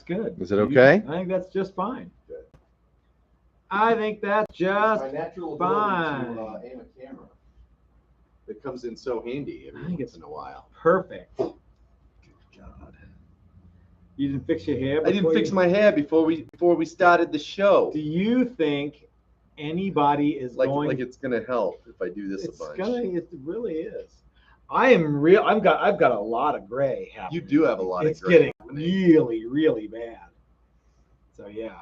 good. Is it okay? I think that's just fine. I think that's just my natural fine. ability to aim a camera. It comes in so handy every once in a while. Perfect. Good God. You didn't fix your hair. I didn't fix my hair before we started the show. Do you think anybody is going? Like it's gonna help if I do this a bunch. It really is. I've got a lot of gray happening. You do have a lot of gray. It's getting happening. really, really bad. So yeah.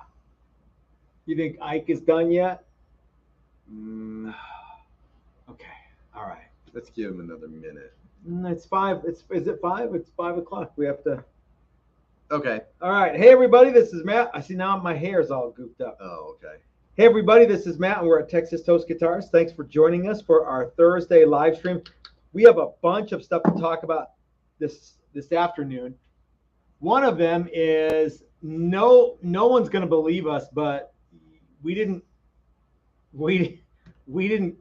You think Ike is done yet? Okay. All right. Let's give him another minute. It's 5. Is it 5? It's 5 o'clock. We have to. Okay. All right. Hey everybody, this is Matt. I see now my hair is all goofed up. Oh, okay. Hey everybody, this is Matt, and we're at Texas Toast Guitars. Thanks for joining us for our Thursday live stream. We have a bunch of stuff to talk about this afternoon. One of them is no one's going to believe us, but we didn't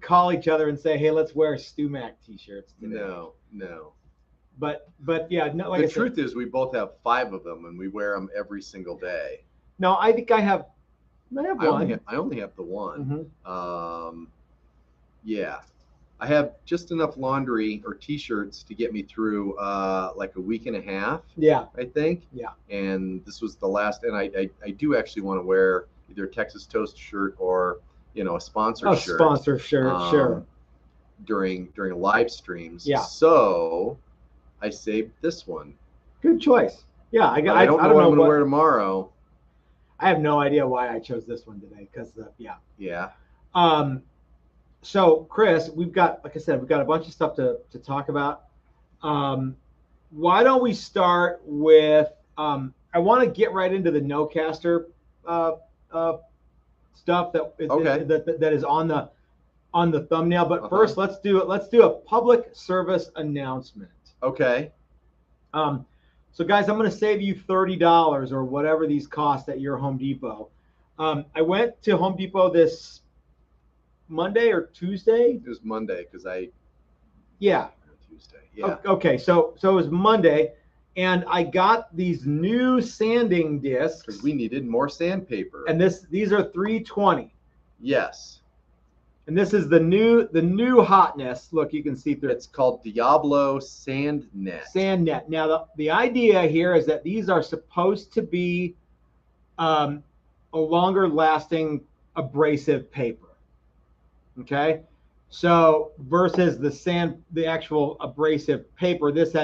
call each other and say, hey, let's wear STEWMAC t-shirts today. No. But yeah, no. Like the truth is, we both have 5 of them, and we wear them every single day. No, I think I have one. I only have the one. Mm-hmm. Yeah, I have just enough laundry or t-shirts to get me through like a week and a half. Yeah, I think. Yeah. And this was the last, and I do actually want to wear either a Texas Toast shirt or a sponsor shirt. Sponsor shirt, sure. During live streams. Yeah. So I saved this one. Good choice. Yeah, I don't know what I'm going to wear tomorrow. I have no idea why I chose this one today because Yeah. So Chris, we've got, like I said, we've got a bunch of stuff to talk about. Why don't we start with I want to get right into the Nocaster stuff that is on the thumbnail. But first, let's do a public service announcement. Okay. So guys, I'm going to save you $30 or whatever these cost at your Home Depot. I went to Home Depot this Monday or Tuesday. It was Monday because Tuesday. Yeah. Okay, so it was Monday, and I got these new sanding discs because we needed more sandpaper. And these are 320. Yes. And this is the new hotness. Look, you can see through. It's called Diablo Sand Net. Sand Net. Now the idea here is that these are supposed to be a longer lasting abrasive paper. Okay, so versus the actual abrasive paper, this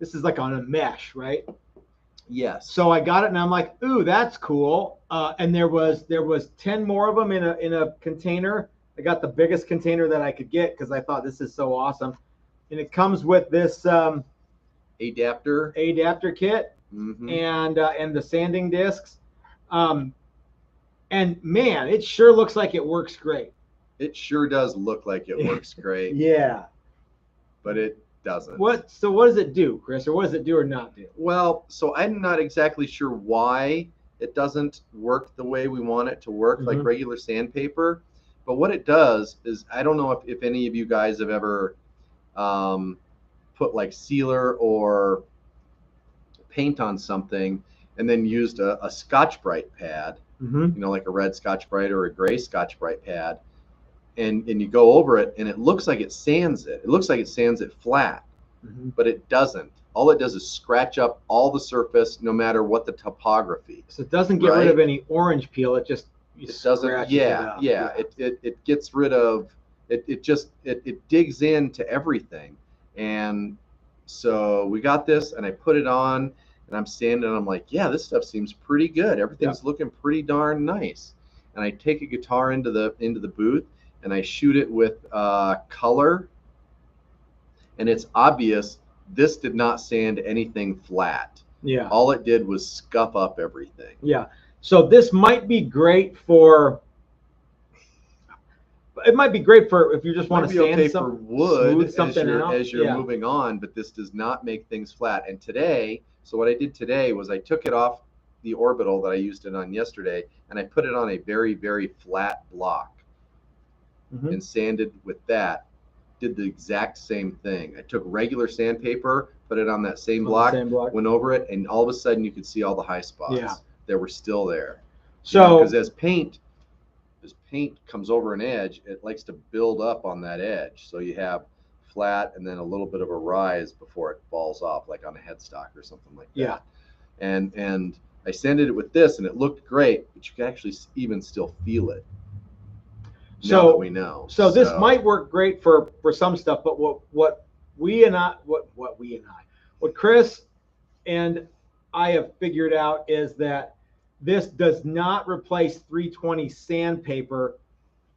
is like on a mesh, right? Yes. So I got it, and I'm like, ooh, that's cool. And there was 10 more of them in a container. I got the biggest container that I could get because I thought this is so awesome, and it comes with this adapter kit and the sanding discs, and man, it sure looks like it works great. It sure does look like it works great. Yeah, but it doesn't. So what does it do, Chris, or what does it do or not do? Well, so I'm not exactly sure why it doesn't work the way we want it to work, like regular sandpaper. But what it does is, I don't know if any of you guys have ever put like sealer or paint on something and then used a Scotch-Brite pad, like a red Scotch-Brite or a gray Scotch-Brite pad, and you go over it and it looks like it sands it. It looks like it sands it flat, but it doesn't. All it does is scratch up all the surface, no matter what the topography. So it doesn't get rid of any orange peel. It just doesn't. Yeah. It gets rid of it. It digs into everything. And so we got this, and I put it on, and I'm sanding, and I'm like, yeah, this stuff seems pretty good. Everything's looking pretty darn nice. And I take a guitar into the booth, and I shoot it with color, and it's obvious this did not sand anything flat. Yeah. All it did was scuff up everything. Yeah. So this might be great for. It might be great for if you just want to sand for wood, smooth something out as you're moving on, but this does not make things flat. And today, so what I did today was I took it off the orbital that I used it on yesterday, and I put it on a very, very flat block and sanded with that. Did the exact same thing. I took regular sandpaper, put it on that same On the block, same block. went over it, and all of a sudden you could see all the high spots Yeah. that were still there. So because as paint comes over an edge, it likes to build up on that edge. So you have flat and then a little bit of a rise before it falls off, like on a headstock or something like that. Yeah. And I sanded it with this, and it looked great, but you can actually even still feel it. Now that we know. So this might work great for some stuff, but what Chris and I have figured out is that this does not replace 320 sandpaper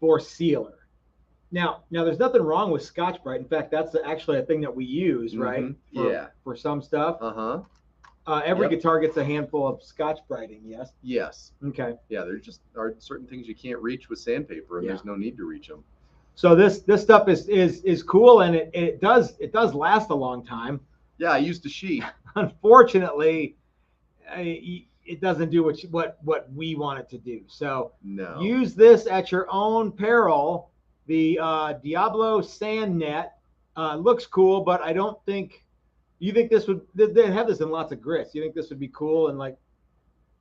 for sealer. Now there's nothing wrong with Scotch-Brite. In fact, that's actually a thing that we use, right? For some stuff. Every guitar gets a handful of Scotch-Briting, yes? Yes. Okay. Yeah, there just are certain things you can't reach with sandpaper, and there's no need to reach them. So this stuff is cool, and it does last a long time. Yeah, I used a sheet. Unfortunately, it doesn't do what we want it to do. So use this at your own peril. The Diablo Sand Net looks cool, but I don't think. You think this would? They have this in lots of grits. You think this would be cool and like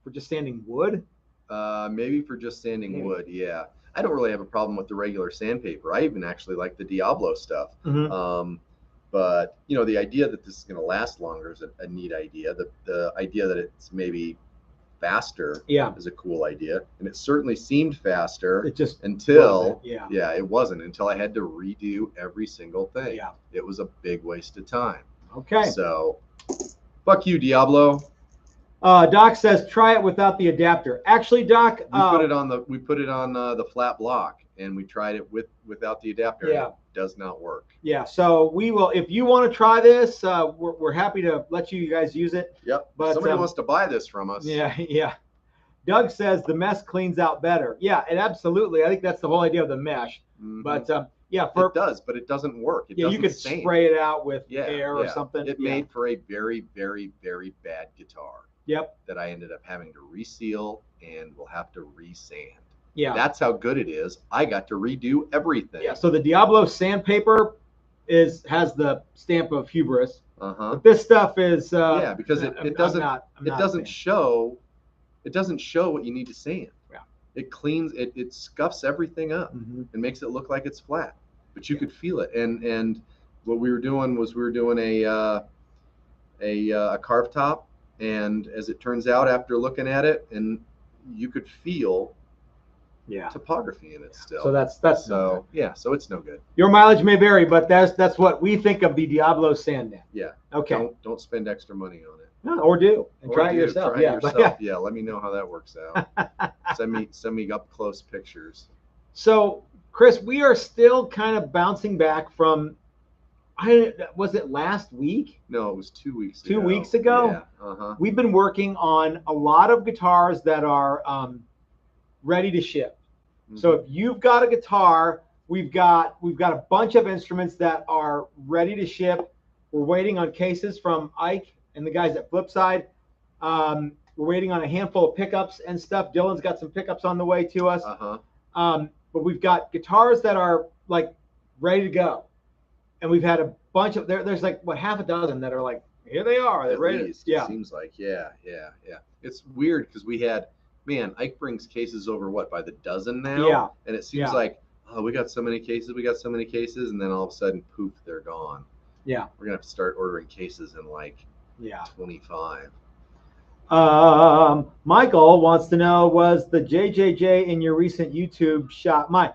for just sanding wood? Maybe for just sanding wood. Yeah, I don't really have a problem with the regular sandpaper. I even actually like the Diablo stuff. But you know, the idea that this is going to last longer is a neat idea. The idea that it's maybe faster is a cool idea, and it certainly seemed faster. It just until it wasn't until I had to redo every single thing. Yeah, it was a big waste of time. Okay. So, fuck you, Diablo. Doc says try it without the adapter. Actually, Doc, we put it on the flat block, and we tried it without the adapter. Yeah. And it does not work. Yeah. So we will. If you want to try this, we're happy to let you guys use it. Yep. But somebody wants to buy this from us. Yeah. Yeah. Doug says the mesh cleans out better. Yeah, it absolutely. I think that's the whole idea of the mesh. But yeah, it does, but it doesn't work. It doesn't you could sand. Spray it out with air or something. It made for a very, very, very bad guitar. Yep. That I ended up having to reseal and will have to resand. Yeah. That's how good it is. I got to redo everything. Yeah. So the Diablo Sandpaper has the stamp of hubris. But this stuff is because it doesn't show what you need to sand. Yeah. It cleans it scuffs everything up and makes it look like it's flat. But you could feel it. And what we were doing was a carve top, and as it turns out after looking at it, and you could feel topography in it still. So that's so so it's no good. Your mileage may vary, but that's what we think of the Diablo Sand Net. Yeah. Okay. Don't spend extra money on it. No, or try it yourself. Yeah, let me know how that works out. send me up close pictures. So, Chris, we are still kind of bouncing back from. Was it last week? No, it was 2 weeks ago. 2 weeks ago? Yeah. We've been working on a lot of guitars that are ready to ship. So if you've got a guitar, we've got a bunch of instruments that are ready to ship. We're waiting on cases from Ike and the guys at Flipside. We're waiting on a handful of pickups and stuff. Dylan's got some pickups on the way to us. But we've got guitars that are like ready to go. And we've had a bunch of there's like half a dozen that are like, here they are. They're ready. It seems like, yeah. It's weird because Ike brings cases over by the dozen now. Yeah. And it seems like, we got so many cases, and then all of a sudden, poof, they're gone. Yeah. We're gonna have to start ordering cases in 25. Michael wants to know, was the JJJ in your recent YouTube shot mine?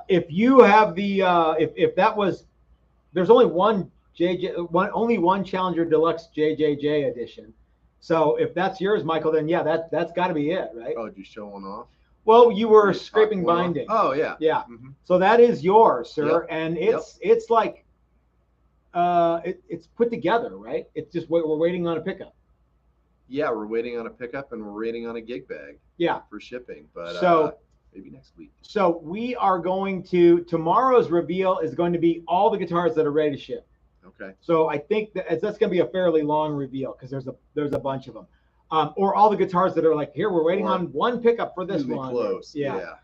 If you have the if that was, there's only one Challenger Deluxe JJJ edition. So if that's yours, Michael, then that's got to be it, right? Oh, did you show one off? Well, you were scraping binding. Oh yeah. Yeah. So that is yours, sir, and it's like it's put together, right? It's just we're waiting on a pickup. Yeah, we're waiting on a pickup and we're waiting on a gig bag. Yeah. For shipping, but maybe next week. So we are going tomorrow's reveal is going to be all the guitars that are ready to ship. Okay. So I think that's going to be a fairly long reveal because there's a bunch of them, or all the guitars that are like, here we're waiting on one pickup for this one. Close. Yeah.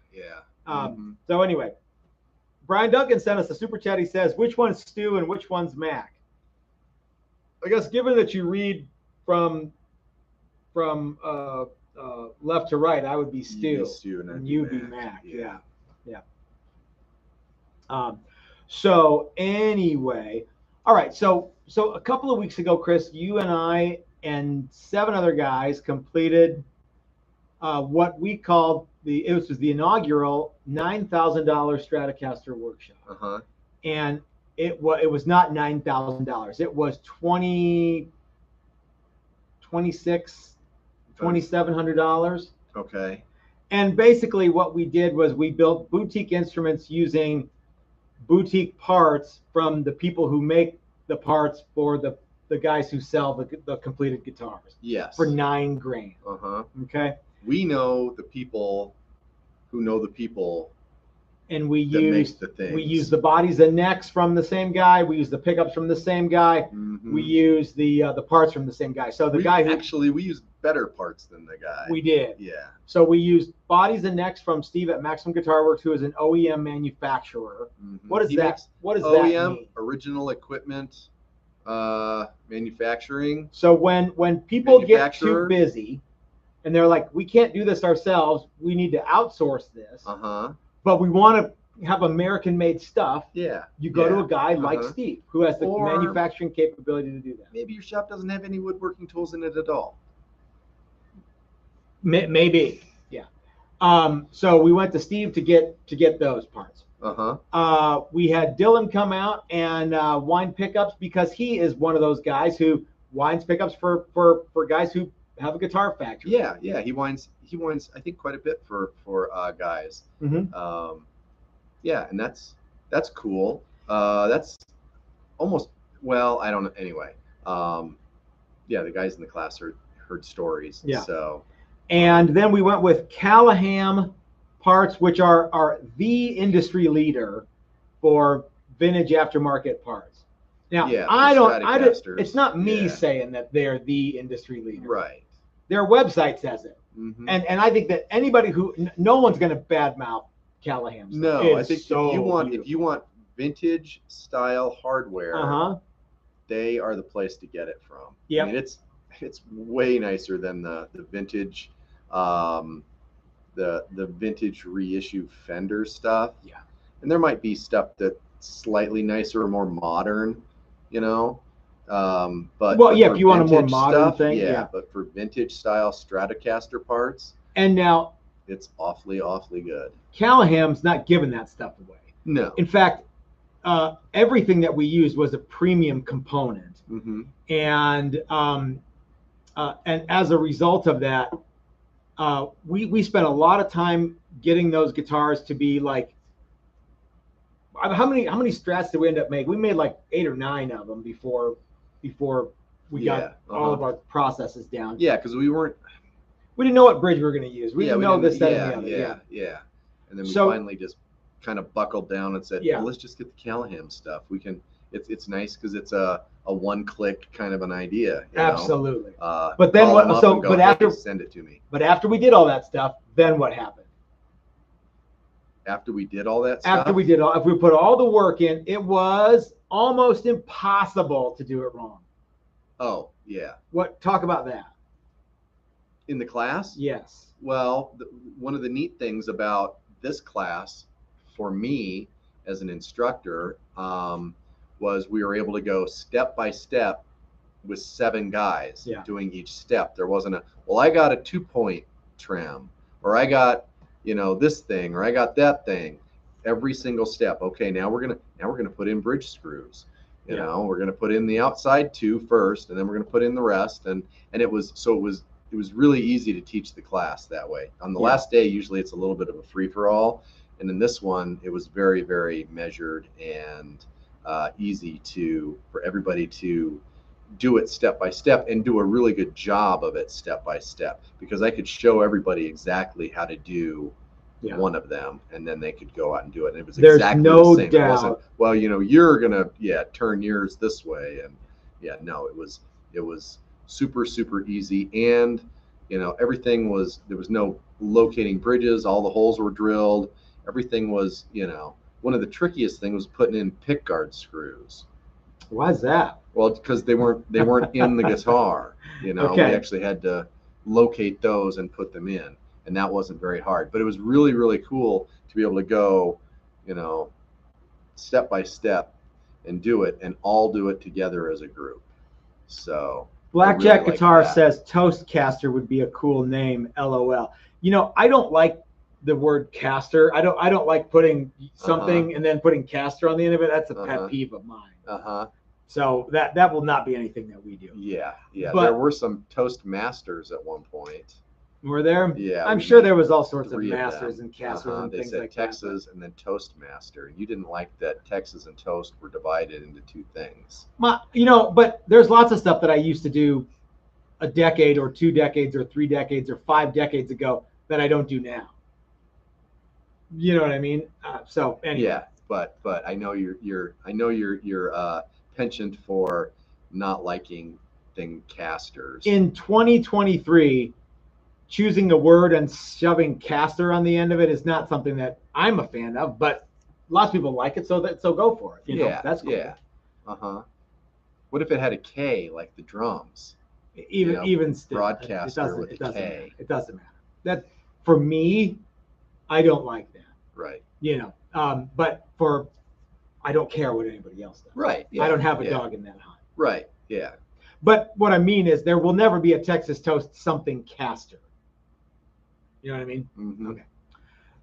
So anyway, Brian Duncan sent us a super chat. He says, which one's Stu and which one's Mac? I guess given that you read from left to right, I would be Stu, and you'd be Mac. Yeah. So anyway, all right. So a couple of weeks ago, Chris, you and I and 7 other guys completed what we called it was the inaugural $9,000 Stratocaster workshop. And it was not $9,000. It was $2,700. Okay. And basically what we did was we built boutique instruments using boutique parts from the people who make the parts for the guys who sell the completed guitars. Yes. For $9,000. Okay. We know the people who know the people. And we use the bodies and necks from the same guy. We use the pickups from the same guy. We use the parts from the same guy. So we use better parts than the guy. We did. Yeah. So we used bodies and necks from Steve at Maximum Guitar Works, who is an OEM manufacturer. What does that mean? Original equipment manufacturing. So when people get too busy and they're like, we can't do this ourselves, we need to outsource this. But we want to have American-made stuff. Yeah. You go to a guy like Steve, who has the manufacturing capability to do that. Maybe your shop doesn't have any woodworking tools in it at all. Maybe, yeah. So we went to Steve to get those parts. We had Dylan come out and wind pickups, because he is one of those guys who winds pickups for guys who have a guitar factory. Yeah. He winds I think quite a bit for guys. Yeah, and that's cool. That's almost, well, I don't know. Anyway, yeah, the guys in the class heard stories. Yeah. So. And then we went with Callahan parts, which are the industry leader for vintage aftermarket parts. Now, it's not me saying that they're the industry leader. Right. Their website says it. And I think that anybody no one's going to badmouth Callahan's. No, I think if you want vintage style hardware, they are the place to get it from. Yeah. I mean, it's way nicer than the vintage, the vintage reissue Fender stuff. Yeah. And there might be stuff that's slightly nicer or more modern, you know. But if you want a more modern thing, but for vintage style Stratocaster parts, and now it's awfully good. Callahan's not giving that stuff away. No. In fact, everything that we used was a premium component, and as a result of that, we spent a lot of time getting those guitars to be like. How many Strats did we end up making? We made like 8 or 9 of them before we got all of our processes down. Yeah, because we didn't know what bridge we were going to use. We didn't know this, that, and the other. Yeah. And then we finally just kind of buckled down and said, well, let's just get the Callahan stuff. We can. It's nice because it's a one-click kind of an idea. Absolutely. But then what? So, but after send it to me. But after we did all that stuff, then what happened? After we did all that stuff? If we put all the work in, it was almost impossible to do it wrong. Oh, yeah. Talk about that. In the class? Yes. Well, one of the neat things about this class for me as an instructor was we were able to go step by step with 7 guys doing each step. There wasn't I got a 2-point trim, or I got this thing, or I got that thing. Every single step. Okay, now we're gonna put in bridge screws. You know, we're gonna put in the outside 2 first, and then we're gonna put in the rest. And it was really easy to teach the class that way. On the last day, usually it's a little bit of a free for all, and in this one, it was very, very measured and easy for everybody to do it step by step and do a really good job of it step by step, because I could show everybody exactly how to do one of them, and then they could go out and do it. And it was exactly the same. Doubt. It wasn't, well, you're gonna turn yours this way, and it was super, super easy. And everything there was no locating bridges, all the holes were drilled, everything was one of the trickiest things was putting in pick guard screws. Why is that? Well, because they weren't in the guitar. You know, Okay. we actually had to locate those and put them in, and that wasn't very hard. But it was really, really cool to be able to go, you know, step by step and do it, and all do it together as a group. So Blackjack really Guitar that. says Toastcaster would be a cool name. LOL. You know, I don't like the word caster. I don't like putting something and then putting caster on the end of it. That's a pet peeve of mine. So that will not be anything that we do. Yeah. But there were some Toastmasters at one point. Were there? Yeah. I'm sure there was all sorts of masters and casters and they things said like Texas that. and then Toastmaster. You didn't like that Texas and Toast were divided into two things. You know, but there's lots of stuff that I used to do a decade or 2 decades or 3 decades or 5 decades ago that I don't do now. You know what I mean? So anyway. Yeah, but I know your penchant for not liking thing casters. In 2023, choosing a word and shoving caster on the end of it is not something that I'm a fan of, but lots of people like it, so go for it. You know, that's cool. Yeah. What if it had a K like the drums? Even still, broadcaster with a K. It doesn't matter. That for me, I don't like that. Right. You know, but I don't care what anybody else does. Right. Yeah. I don't have a dog in that hunt. Right. Yeah. But what I mean is there will never be a Texas Toast something caster. You know what I mean? Mm-hmm. Okay.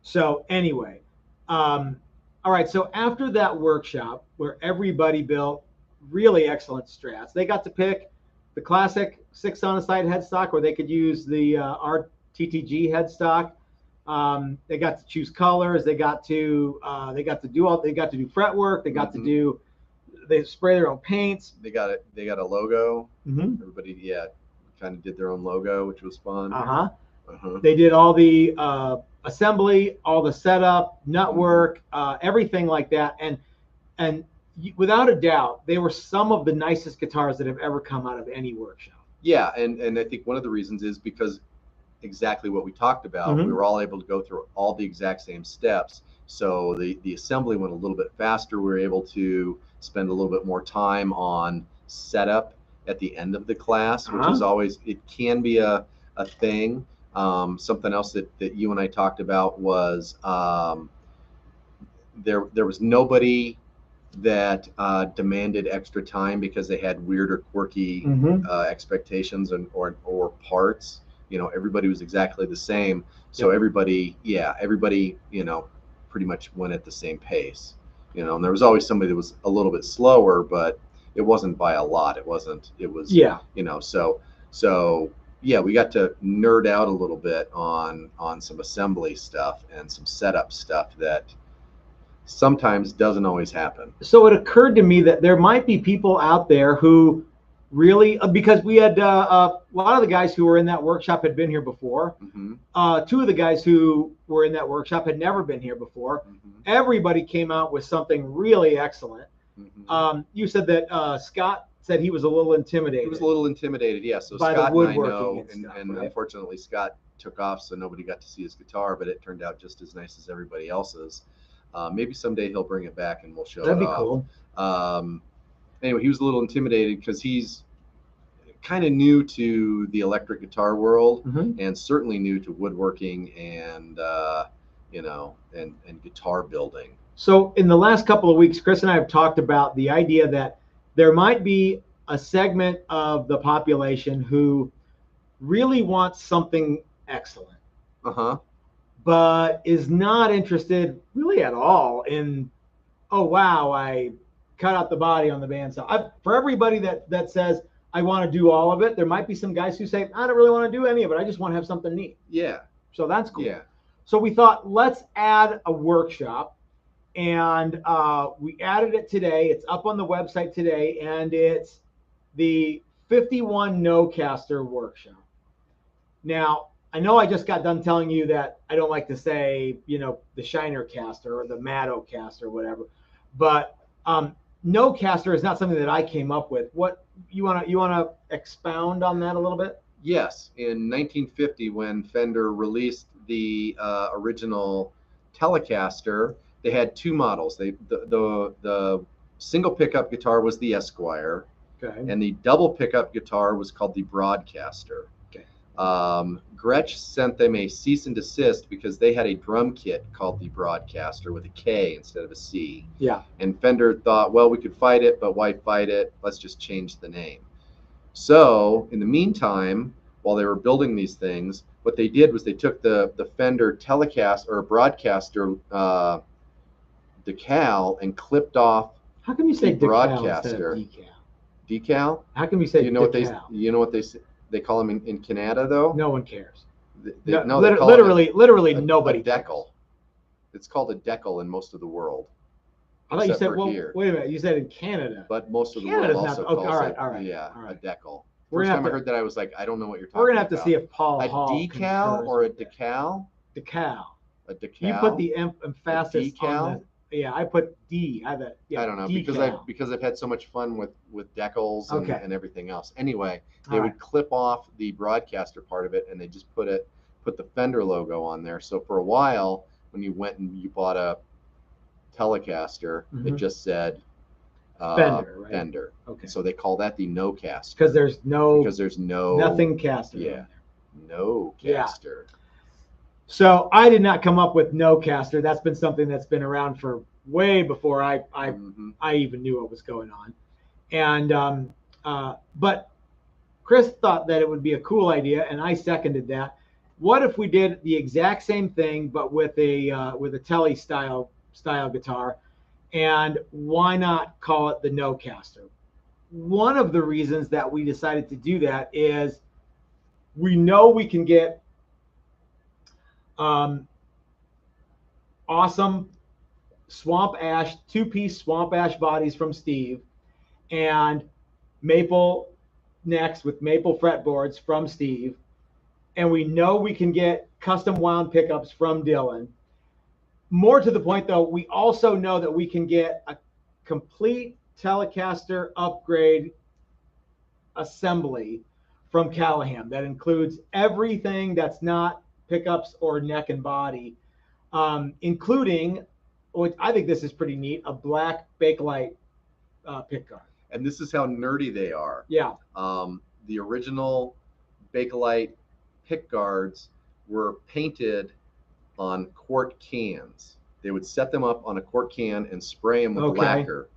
So anyway, all right. So after that workshop where everybody built really excellent strats, they got to pick the classic 6-on-a-side headstock, or they could use the RTTG headstock. They got to choose colors. They got to do fret work. They got to do. They spray their own paints. They got a logo. Mm-hmm. Everybody, kind of did their own logo, which was fun. They did all the assembly, all the setup, nut work, everything like that, and without a doubt, they were some of the nicest guitars that have ever come out of any workshop. Yeah, and I think one of the reasons is because exactly what we talked about. We were all able to go through all the exact same steps. So the assembly went a little bit faster. We were able to spend a little bit more time on setup at the end of the class, which is always, it can be a thing. Something else that you and I talked about was there was nobody that demanded extra time because they had weird or quirky expectations or parts. You know, everybody was exactly the same. So everybody, you know, pretty much went at the same pace. You know, and there was always somebody that was a little bit slower, but it wasn't by a lot. It was, you know, so yeah, we got to nerd out a little bit on some assembly stuff and some setup stuff that sometimes doesn't always happen. So it occurred to me that there might be people out there who really, because we had a lot of the guys who were in that workshop had been here before. 2 of the guys who were in that workshop had never been here before. Everybody came out with something really excellent. You said that Scott said he was a little intimidated. He was a little intimidated, yeah. So by Scott the and I woodworking know, and stuff, and right? unfortunately Scott took off, so nobody got to see his guitar, but it turned out just as nice as everybody else's. Maybe someday he'll bring it back and we'll show it off. That'd be cool. Anyway, he was a little intimidated because he's kind of new to the electric guitar world and certainly new to woodworking and you know, and guitar building. So in the last couple of weeks, Chris and I have talked about the idea that there might be a segment of the population who really wants something excellent, but is not interested really at all in, oh wow, I cut out the body on the bandsaw. For everybody that says I want to do all of it, there might be some guys who say I don't really want to do any of it. I just want to have something neat. Yeah. So that's cool. Yeah. So we thought, let's add a workshop, and we added it today. It's up on the website today, and it's the 51 Nocaster workshop. Now, I know I just got done telling you that I don't like to say, you know, the Shiner caster or the Maddo caster or whatever, but Nocaster is not something that I came up with. What you wanna expound on that a little bit? Yes, in 1950, when Fender released the original Telecaster, they had 2 models. The single pickup guitar was the Esquire, Okay. and the double pickup guitar was called the Broadcaster. Okay. Gretsch sent them a cease and desist because they had a drum kit called the Broadcaster with a K instead of a C. Yeah. And Fender thought, well, we could fight it, but why fight it? Let's just change the name. So in the meantime, while they were building these things, what they did was they took the Fender Telecast or Broadcaster decal and clipped off. How come you say the decal Broadcaster instead of decal? Decal? How come you say You know decal? you know what they call them in Canada though? No one cares. They call literally it nobody a decal. It's called a decal in most of the world. I thought you said, for well, here. wait a minute, you said in Canada. But most of the Canada's world not- also okay, calls all right, it all right, yeah, all right. a decal. We're First gonna time have I heard that, I was like, I don't know what you're talking about. We're gonna have to see if Paul a Hall decal concurs or a with that. decal. Decal. A decal. You put the emphasis decal? on the. Yeah, I put D. I don't know decal. because I've had so much fun with decals and, Okay. and everything else. Anyway, they All would right. clip off the Broadcaster part of it, and they just put the Fender logo on there. So for a while, when you went and you bought a Telecaster, it Mhm. just said Fender, right? Fender. Okay. So they call that the Nocaster Because there's no nothing caster. yeah. On there. No Yeah. caster. So I did not come up with no caster. That's been something that's been around for way before I even knew what was going on. And but Chris thought that it would be a cool idea, and I seconded that. What if we did the exact same thing but with a Tele style guitar, and why not call it the Nocaster? One of the reasons that we decided to do that is we know we can get awesome swamp ash, two-piece swamp ash bodies from Steve, and maple necks with maple fretboards from Steve. And we know we can get custom wound pickups from Dylan. More to the point, though, we also know that we can get a complete Telecaster upgrade assembly from Callahan that includes everything that's not pickups or neck and body, including, which I think this is pretty neat, a black Bakelite pickguard. And this is how nerdy they are. Yeah. The original Bakelite pickguards were painted on quart cans. They would set them up on a quart can and spray them with lacquer.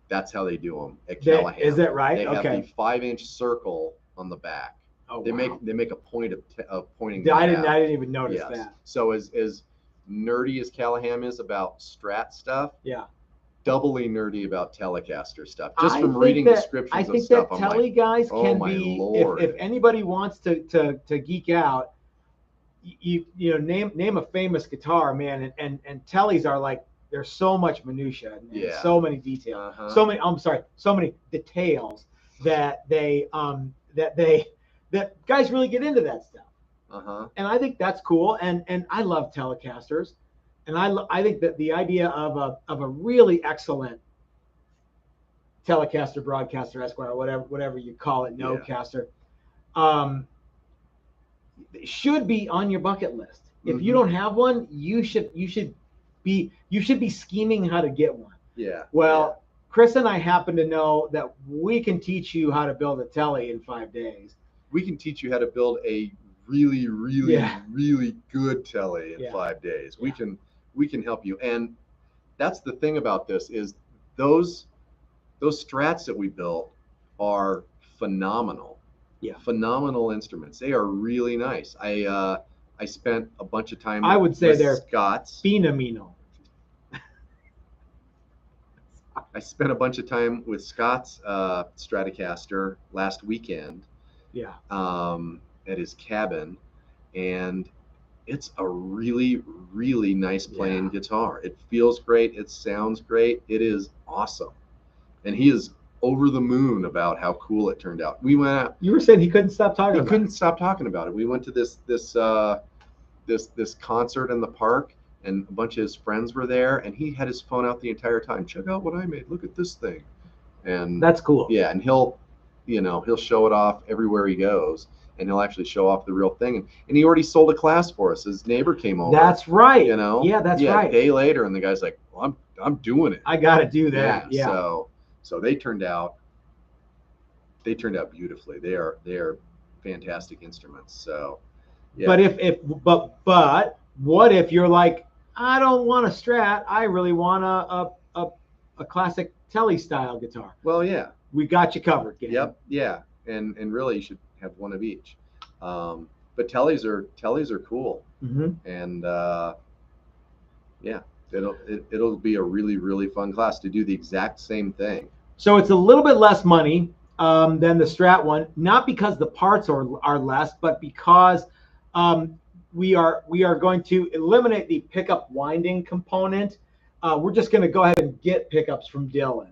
That's how they do them at Callahan. Is that right? They have the 5-inch circle on the back. Oh, they wow. make a point of pointing. I didn't even notice that. So as nerdy as Callahan is about Strat stuff, yeah, doubly nerdy about Telecaster stuff. Just from reading descriptions I think of stuff, that Tele guys can be. If anybody wants to geek out, you know, name a famous guitar, man, and Teles are like, there's so much minutia and so many details, so many details that guys really get into that stuff. And I think that's cool, and I love Telecasters, and I think that the idea of a really excellent Telecaster, Broadcaster, Esquire, whatever you call it, Nocaster, should be on your bucket list. If you don't have one, you should be scheming how to get one. Yeah. Well, Chris and I happen to know that we can teach you how to build a Tele in 5 days. We can teach you how to build a really, really, really good Tele in 5 days. We can help you. And that's the thing about this is those Strats that we built are phenomenal. Yeah. Phenomenal instruments. They are really nice. I spent a bunch of time. I would say they're Scott's. Phenomenal. I spent a bunch of time with Scott's Stratocaster last weekend. Yeah. At his cabin, and it's a really, really nice playing guitar. It feels great. It sounds great. It is awesome, and he is over the moon about how cool it turned out. We went out. You were saying he couldn't stop talking. He couldn't stop talking about it. We went to this concert in the park, and a bunch of his friends were there, and he had his phone out the entire time. Check out what I made. Look at this thing. And that's cool. Yeah, and he'll show it off everywhere he goes, and he'll actually show off the real thing. And he already sold a class for us. His neighbor came over. That's right. Yeah, that's right. A day later, and the guy's like, well, I'm doing it. I got to do that. Yeah. So they turned out beautifully. They are fantastic instruments. So yeah. But what if you're like, I don't want a Strat, I really want a classic Telly style guitar? Well, yeah, we got you covered, gang. Yep, yeah, and really you should have one of each. But Tellys are cool, and yeah, it'll be a really fun class to do the exact same thing. So it's a little bit less money than the Strat one, not because the parts are less, but because we are going to eliminate the pickup winding component. We're just going to go ahead and get pickups from Dylan.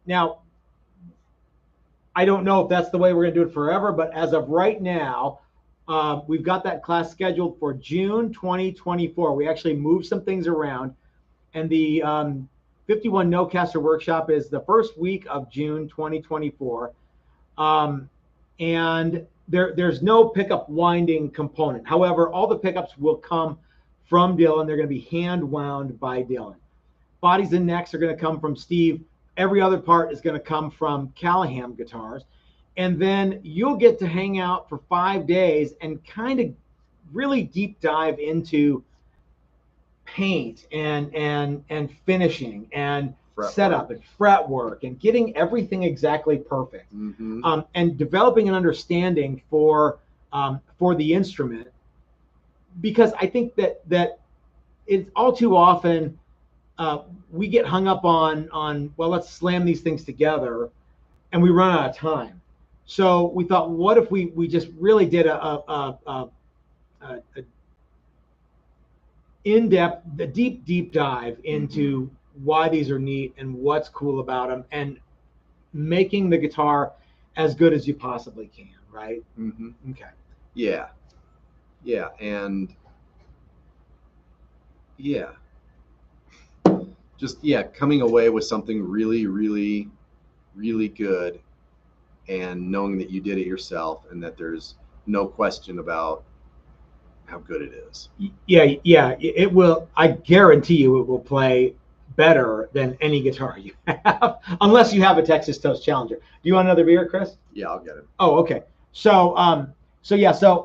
Now, I don't know if that's the way we're going to do it forever, but as of right now, we've got that class scheduled for June 2024. We actually moved some things around, and the 51 Nocaster workshop is the first week of June 2024. And there's no pickup winding component. However, all the pickups will come from Dylan. They're going to be hand wound by Dylan. Bodies and necks are going to come from Steve. Every other part is going to come from Callahan guitars. And then you'll get to hang out for 5 days and kind of really deep dive into paint and finishing and setup and fret work and getting everything exactly perfect, and developing an understanding for the instrument, because I think that it's all too often we get hung up on well, let's slam these things together, and we run out of time. So we thought, what if we just really did a in-depth, the deep dive into why these are neat and what's cool about them, and making the guitar as good as you possibly can, right? Okay. Yeah, and just coming away with something really good, and knowing that you did it yourself and that there's no question about how good it is. Yeah, it will. I guarantee you it will play better than any guitar you have, unless you have a Texas Toast Challenger. Do you want another beer, Chris? Yeah, I'll get it. Oh, okay. So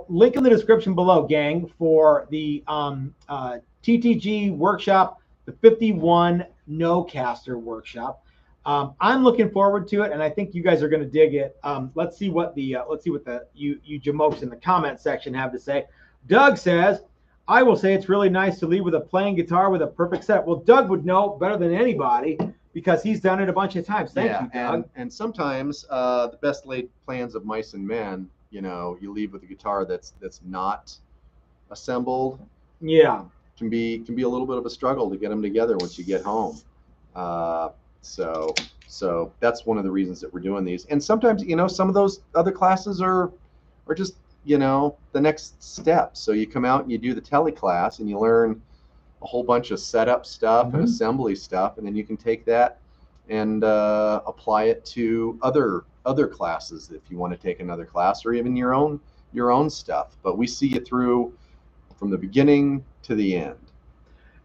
link in the description below, gang, for the TTG workshop, the 51 Nocaster workshop. I'm looking forward to it, and I think you guys are going to dig it. Let's see what you jamokes in the comment section have to say. Doug says, I will say it's really nice to leave with a playing guitar with a perfect setup. Well, Doug would know better than anybody because he's done it a bunch of times. Thank you, Doug. And sometimes the best laid plans of mice and men, you leave with a guitar that's not assembled. Yeah, can be a little bit of a struggle to get them together once you get home. So that's one of the reasons that we're doing these. And sometimes, some of those other classes are just, the next step. So you come out and you do the tele class and you learn a whole bunch of setup stuff and assembly stuff, and then you can take that and apply it to other classes if you want to take another class, or even your own stuff. But we see you through from the beginning to the end.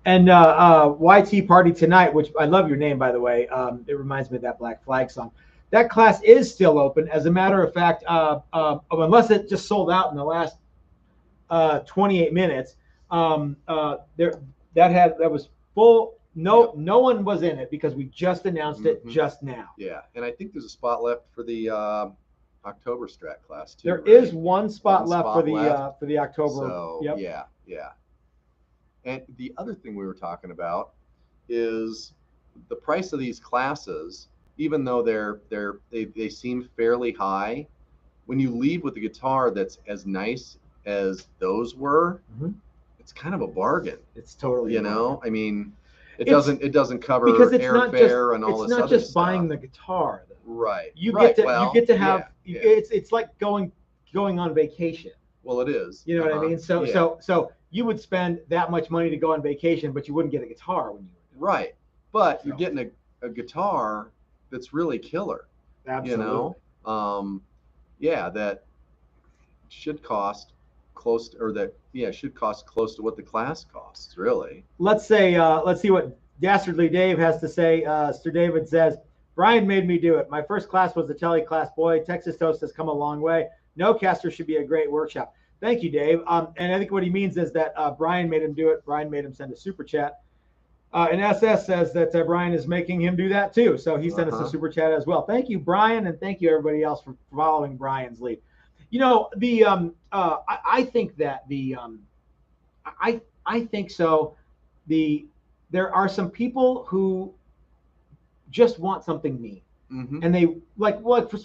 And YT Party Tonight, which I love your name, by the way. It reminds me of that Black Flag song. That class is still open. As a matter of fact, unless it just sold out in the last 28 minutes, that was full. No one was in it because we just announced it just now. Yeah, and I think there's a spot left for the October Strat class too. There is one spot left for the October. So yeah. And the other thing we were talking about is the price of these classes. Even though they seem fairly high, when you leave with a guitar that's as nice as those were, it's kind of a bargain. It's totally I mean, it doesn't cover airfare and all this other stuff. It's not just buying the guitar, though. Right. You get to have it's like going on vacation. Well, it is. You know what I mean? So you would spend that much money to go on vacation, but you wouldn't get a guitar when you were doing right. But you're getting a guitar that's really killer. Absolutely. That should cost close to, should cost close to what the class costs, really. Let's see what Dastardly Dave has to say, Sir David says, Brian made me do it. My first class was the tele class. Boy, Texas Toast has come a long way. Nocaster should be a great workshop. Thank you, Dave. And I think what he means is that Brian made him do it. Brian made him send a super chat. And SS says that Brian is making him do that too. So he sent us a super chat as well. Thank you, Brian, and thank you everybody else for following Brian's lead. You know, the I think that the I think so. There are some people who just want something neat, and they like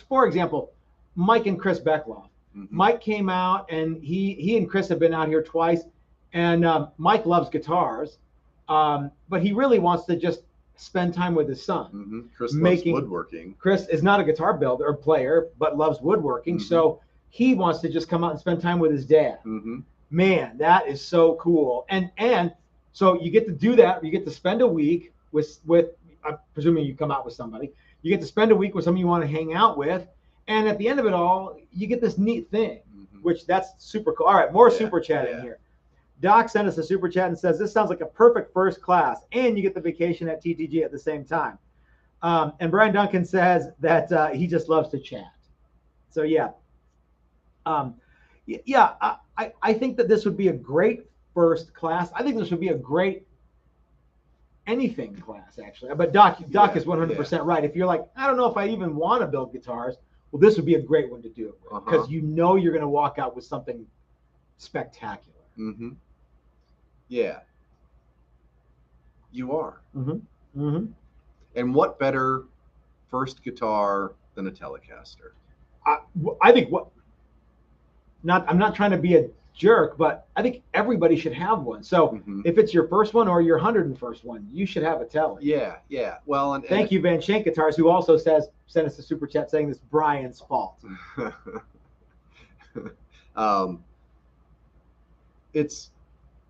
for example, Mike and Chris Beckloff. Mike came out, and he and Chris have been out here twice, and Mike loves guitars, but he really wants to just spend time with his son. Chris loves woodworking. Chris is not a guitar builder or player, but loves woodworking, so he wants to just come out and spend time with his dad. Man, that is so cool. And so you get to do that. You get to spend a week with I'm presuming you come out with somebody. You get to spend a week with someone you want to hang out with. And at the end of it all, you get this neat thing, which that's super cool. All right, more super chat in here. Doc sent us a super chat and says, this sounds like a perfect first class, and you get the vacation at TTG at the same time. And Brian Duncan says that he just loves to chat. So, yeah. I think that this would be a great first class. I think this would be a great anything class, actually. But Doc is 100% right. If you're like, I don't know if I even want to build guitars, well, this would be a great one to do it with, because you know you're going to walk out with something spectacular. Yeah, you are. And what better first guitar than a Telecaster? I think I'm not trying to be a jerk, but I think everybody should have one. So if it's your first one or your 101st one, you should have a Tele. Yeah. Well, and thank you, Van Shank Guitars, who also sent us a super chat saying this is Brian's fault.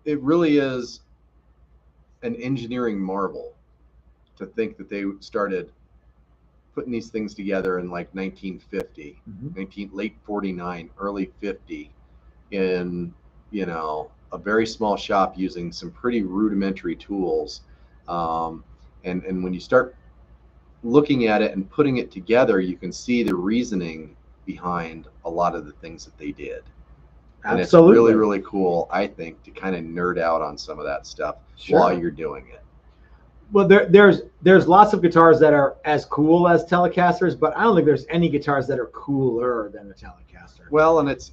It really is an engineering marvel to think that they started putting these things together in like 1950, late 49, early 50, in a very small shop using some pretty rudimentary tools, and when you start looking at it and putting it together, you can see the reasoning behind a lot of the things that they did. And Absolutely. It's really, really cool, I think, to kind of nerd out on some of that stuff while you're doing it. Well, there's lots of guitars that are as cool as Telecasters, but I don't think there's any guitars that are cooler than a Telecaster. Well, and it's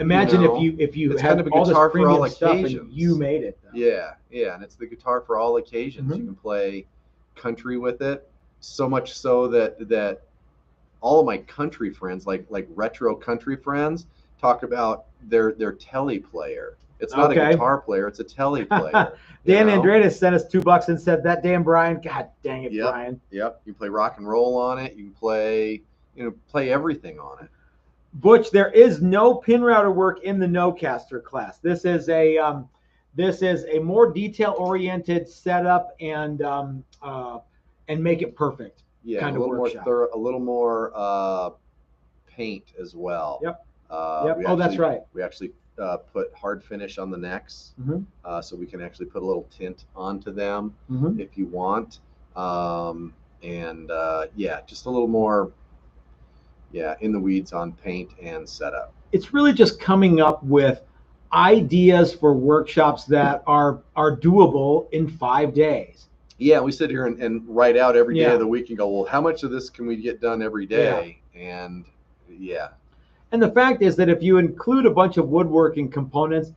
imagine if you had kind of a all guitar this for all premium stuff occasions. and you made it. Though. Yeah, and it's the guitar for all occasions. You can play country with it, so much so that all of my country friends, like retro country friends, talk about their Tele player. It's not a guitar player, it's a Tele player. Dan Andreas sent us $2 and said, that damn Brian, God dang it, Brian. Yep. You play rock and roll on it, you can play everything on it. Butch, there is no pin router work in the Nocaster class. This is a more detail oriented setup and make it perfect. Yeah, kind a little of more workshop. thorough, a little more paint as well. Yep. That's right. We actually put hard finish on the necks, so we can actually put a little tint onto them if you want. Just a little more in the weeds on paint and setup. It's really just coming up with ideas for workshops that are doable in 5 days. Yeah, we sit here and write out every day of the week and go, well, how much of this can we get done every day? And And the fact is that if you include a bunch of woodworking components,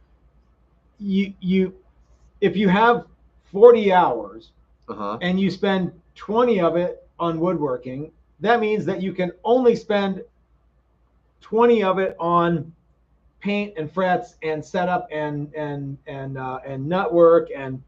if you have 40 hours and you spend 20 of it on woodworking, that means that you can only spend 20 of it on paint and frets and setup and nut work and.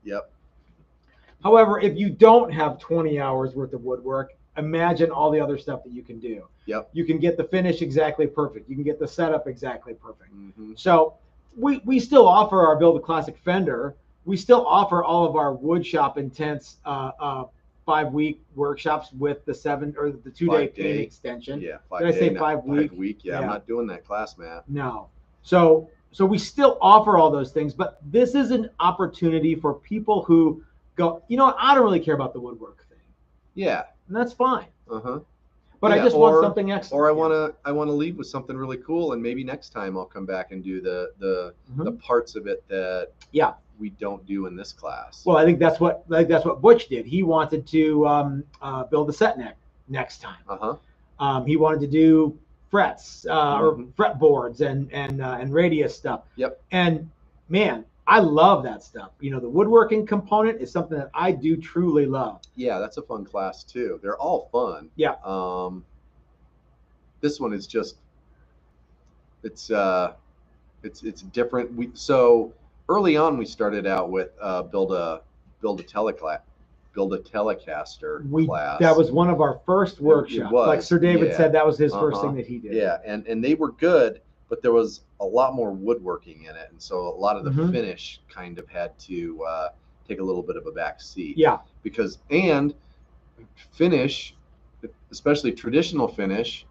However, if you don't have 20 hours worth of woodwork, imagine all the other stuff that you can do. You can get the finish exactly perfect. You can get the setup exactly perfect. So we still offer our Build a Classic Fender. We still offer all of our wood shop intense 5-week workshops with the 2-day paint extension. Did I say 5 week? 5 week. I'm not doing that class, Matt. No. So we still offer all those things, but this is an opportunity for people who go, you know what, I don't really care about the woodwork thing. Yeah. And that's fine. Uh-huh. But Yeah, I just want something excellent. Or I wanna leave with something really cool, and maybe next time I'll come back and do the parts of it that we don't do in this class. Well, I think that's what Butch did. He wanted to build a set next time. He wanted to do frets or fret boards and radius stuff. Yep. And man, I love that stuff. You know, the woodworking component is something that I do truly love. Yeah, that's a fun class too. They're all fun. Yeah. This one is just it's different. So early on we started out with build a Telecaster class. That was one of our first workshops. Like Sir David said, that was his first thing that he did. Yeah, and they were good, but there was a lot more woodworking in it, and so a lot of the finish kind of had to take a little bit of a back seat. Yeah. Because finish, especially traditional finish,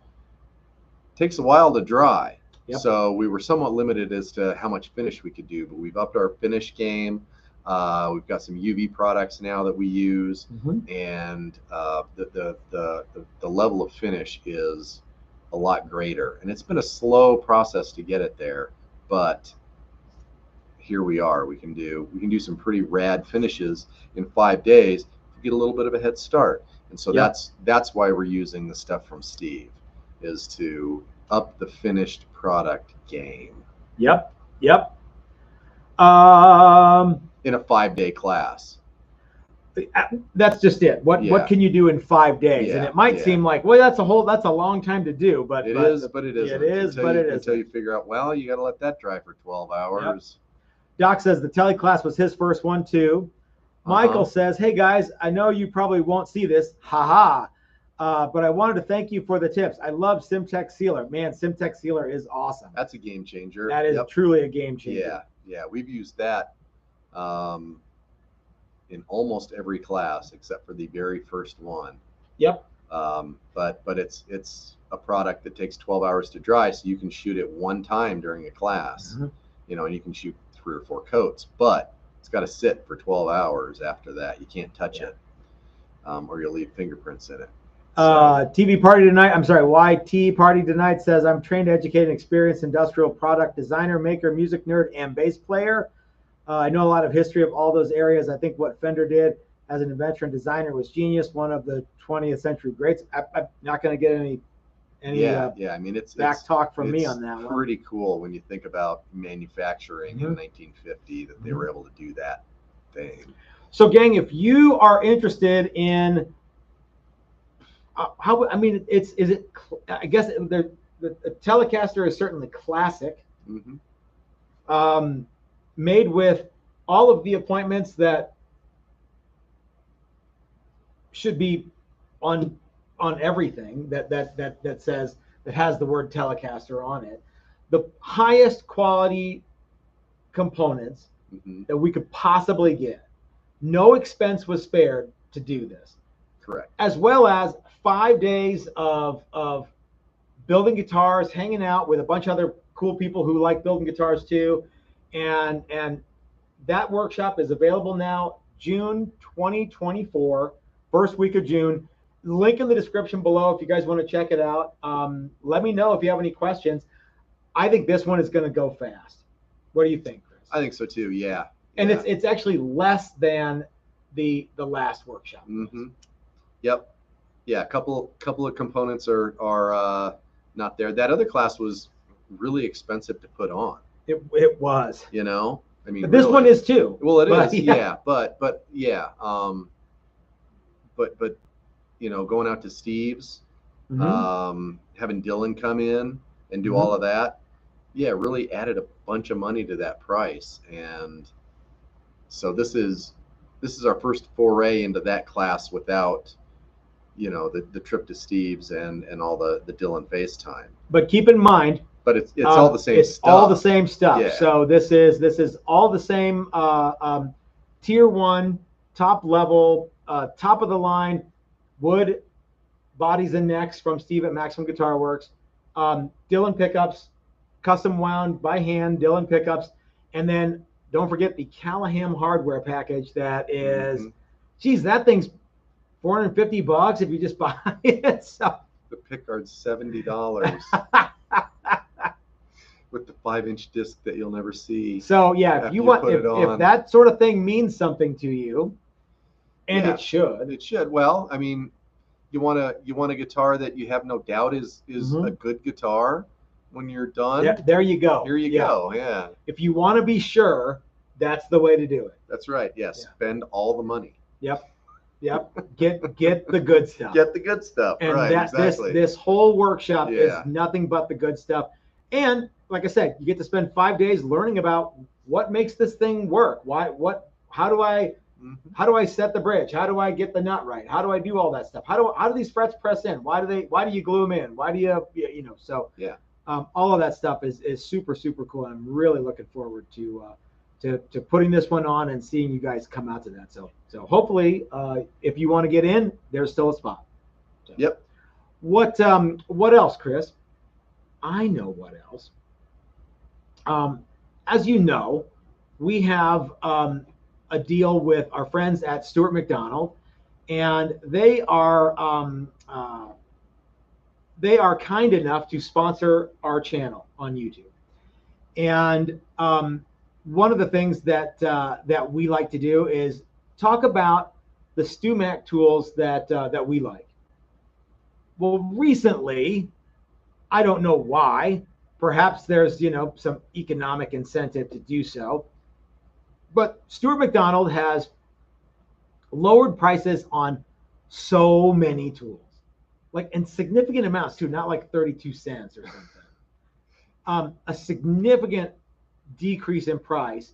takes a while to dry. Yep. So we were somewhat limited as to how much finish we could do, but we've upped our finish game. We've got some UV products now that we use, and the level of finish is a lot greater. And it's been a slow process to get it there, but here we are. We can do some pretty rad finishes in 5 days. Get a little bit of a head start, and so that's why we're using the stuff from Steve, is to up the finished product game. Yep. In a 5-day class. That's just it. What can you do in 5 days? And it might seem like, well, that's a long time to do, but it isn't. Until you figure out, well, you got to let that dry for 12 hours. Yep. Doc says the tele class was his first one too. Michael says, hey guys, I know you probably won't see this, but I wanted to thank you for the tips. I love Simtex Sealer. Man, Simtex Sealer is awesome. That's a game changer. That is truly a game changer. Yeah, we've used that in almost every class except for the very first one. Yep. But it's a product that takes 12 hours to dry, so you can shoot it one time during a class. You know, and you can shoot 3 or 4 coats, but it's got to sit for 12 hours after that. You can't touch it, or you'll leave fingerprints in it. TV Party Tonight, I'm sorry, YT Party Tonight says, I'm trained, educated, experienced industrial product designer, maker, music nerd, and bass player. I know a lot of history of all those areas. I think what Fender did as an inventor and designer was genius, one of the 20th century greats. I'm not going to get any I mean, it's talk from me on that one. It's pretty cool when you think about manufacturing in 1950 that they were able to do that thing. So, gang, if you are interested in I guess the Telecaster is certainly classic, made with all of the appointments that should be on everything that says, that has the word Telecaster on it. The highest quality components that we could possibly get. No expense was spared to do this. Correct. As well as 5 days of building guitars, hanging out with a bunch of other cool people who like building guitars too. And that workshop is available now, June 2024, first week of June. Link in the description below if you guys want to check it out. Let me know if you have any questions. I think this one is going to go fast. What do you think, Chris? I think so too. Yeah. And it's actually less than the last workshop. Yep. Yeah. A couple of components are not there. That other class was really expensive to put on. It was. You know, I mean, but this one is too. Well, it is. Yeah. But yeah. But you know, going out to Steve's, having Dylan come in and do all of that, really added a bunch of money to that price. And so this is our first foray into that class without, you know, the trip to Steve's and all the Dylan FaceTime. But keep in mind, but it's all the same stuff. It's all the same stuff. Yeah. So this is all the same tier 1, top level, top of the line wood bodies and necks from Steve at Maximum Guitar Works. Dylan pickups, custom wound by hand Dylan pickups, and then don't forget the Callahan hardware package that is geez, that thing's $450 if you just buy it. So The pickguard's $70 with the 5-inch disc that you'll never see. So yeah, if you want, put it on. if that sort of thing means something to you, and Yeah, it should. It should. Well, I mean, you want a guitar that you have no doubt is a good guitar when you're done. There you go. Here you go. Yeah. If you want to be sure, that's the way to do it. That's right. Yes. Yeah. Spend all the money. Yep. Get the good stuff. Get the good stuff. And right. Exactly. This whole workshop is nothing but the good stuff. And like I said, you get to spend 5 days learning about what makes this thing work. How do I set the bridge? How do I get the nut right? How do I do all that stuff? How do these frets press in? Why do you glue them in? Why do you so yeah. All of that stuff is super, super cool. I'm really looking forward to putting this one on and seeing you guys come out to that. So hopefully, if you want to get in, there's still a spot. So, yep. What else, Chris? I know what else. As you know, we have a deal with our friends at Stuart McDonald, and they are kind enough to sponsor our channel on YouTube. And one of the things that we like to do is talk about the STEWMAC tools that we like. Well, recently, I don't know why. Perhaps there's some economic incentive to do so, but Stuart McDonald has lowered prices on so many tools, like in significant amounts too, not like 32 cents or something. A significant decrease in price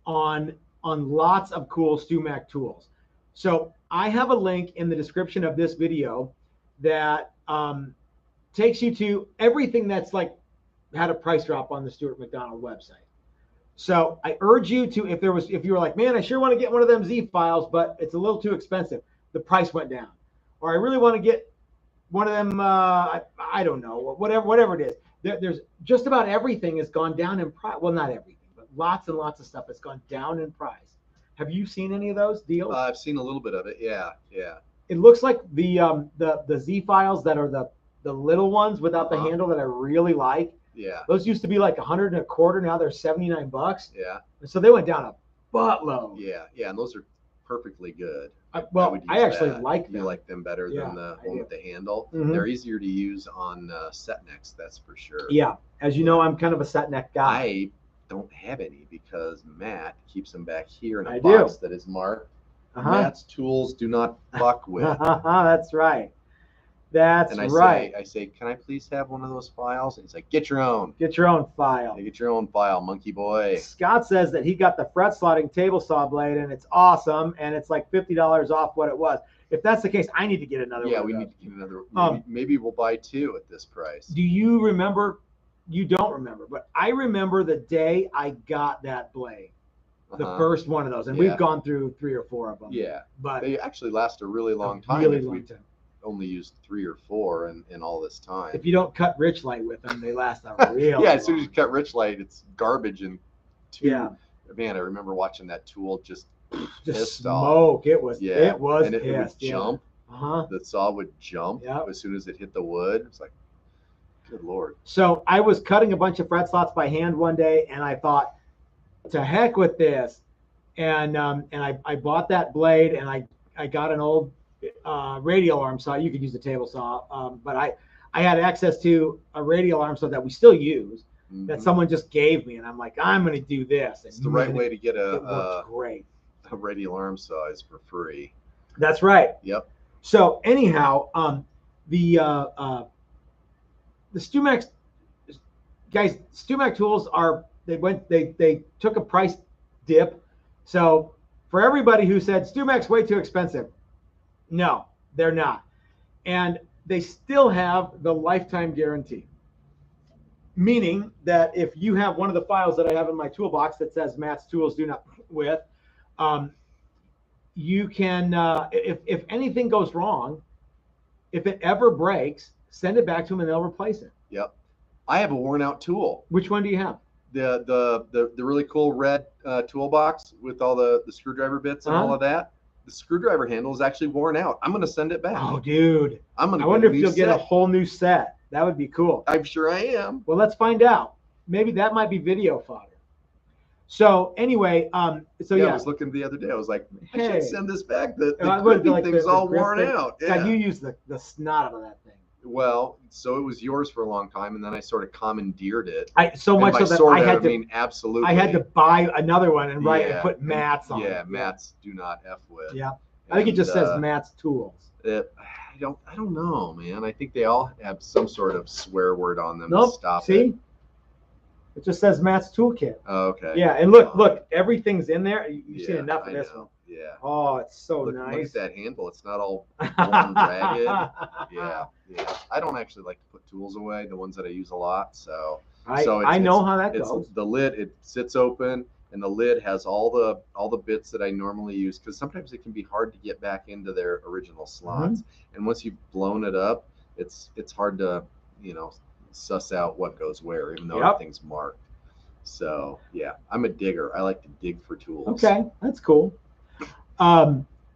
on lots of cool STEWMAC tools. So I have a link in the description of this video that takes you to everything that's like had a price drop on the Stuart McDonald website. So I urge you to, if you were like, man, I sure want to get one of them Z files, but it's a little too expensive, the price went down. Or I really want to get one of them, I don't know, whatever it is. There's just about everything has gone down in price. Well, not everything, but lots and lots of stuff has gone down in price. Have you seen any of those deals? I've seen a little bit of it. Yeah. It looks like the Z files that are the little ones without the handle that I really like. Yeah. Those used to be like $100 and a quarter. Now they're $79. Yeah. And so they went down a buttload. Yeah. And those are perfectly good. I actually like them. You like them better than the one with the handle. Mm-hmm. They're easier to use on set necks, that's for sure. Yeah. As you know, I'm kind of a set neck guy. I don't have any because Matt keeps them back here in a box that is marked. Matt's tools do not fuck with. That's right. I say, can I please have one of those files? And he's like, get your own. Get your own file. Yeah, get your own file, monkey boy. Scott says that he got the fret slotting table saw blade and it's awesome and it's like $50 off what it was. If that's the case, I need to get another one. Yeah, we need to get another. Maybe we'll buy two at this price. Do you remember? You don't remember, but I remember the day I got that blade. The first one of those. And we've gone through 3 or 4 of them. Yeah. But they actually last a really long time. Really long time. Only used 3 or 4 in all this time. If you don't cut rich light with them, they last a real as soon as you cut rich light, it's garbage and man, I remember watching that tool just smoke. It was and it would jump. The saw would jump as soon as it hit the wood. It's like, good Lord. So I was cutting a bunch of fret slots by hand one day and I thought, to heck with this. And I bought that blade and I got an old radial arm saw. You could use a table saw, but I had access to a radial arm saw that we still use that someone just gave me, and I'm like, I'm going to do this. It's the right way to get great. A radial arm saw is for free. That's right. Yep. So anyhow, the STEWMAC guys, STEWMAC tools are they took a price dip. So for everybody who said STEWMAC's way too expensive, no, they're not. And they still have the lifetime guarantee, meaning that if you have one of the files that I have in my toolbox that says Matt's tools do not with, you can, if anything goes wrong, if it ever breaks, send it back to them and they'll replace it. Yep. I have a worn out tool. Which one do you have? The really cool red toolbox with all the screwdriver bits and all of that. the screwdriver handle is actually worn out. I'm gonna send it back. Oh, dude. I'm gonna. I wonder if you'll get a whole new set. That would be cool. I'm sure I am. Well, let's find out. Maybe that might be video fodder. So anyway, I was looking the other day. I was like, I should send this back. The gripping thing's all worn out. Yeah. God, you used the snot of that thing. Well, so it was yours for a long time, and then I sort of commandeered it. So much so that I had to. Absolutely. I had to buy another one and put mats on. Yeah, mats do not F with. Yeah, I think it just says Matt's Tools. I don't know, man. I think they all have some sort of swear word on them. Nope. To stop See? it. It just says Matt's Toolkit. Oh, okay. Yeah, and look, everything's in there. You've seen enough of this one. Yeah. Oh, it's so nice. nice. Look at that handle. It's not all worn ragged. Yeah. I don't actually like to put tools away, the ones that I use a lot. So I know how that goes. The lid, it sits open, and the lid has all the bits that I normally use, because sometimes it can be hard to get back into their original slots. And once you've blown it up, it's hard to suss out what goes where, even though everything's marked. So yeah, I'm a digger. I like to dig for tools. Okay, that's cool.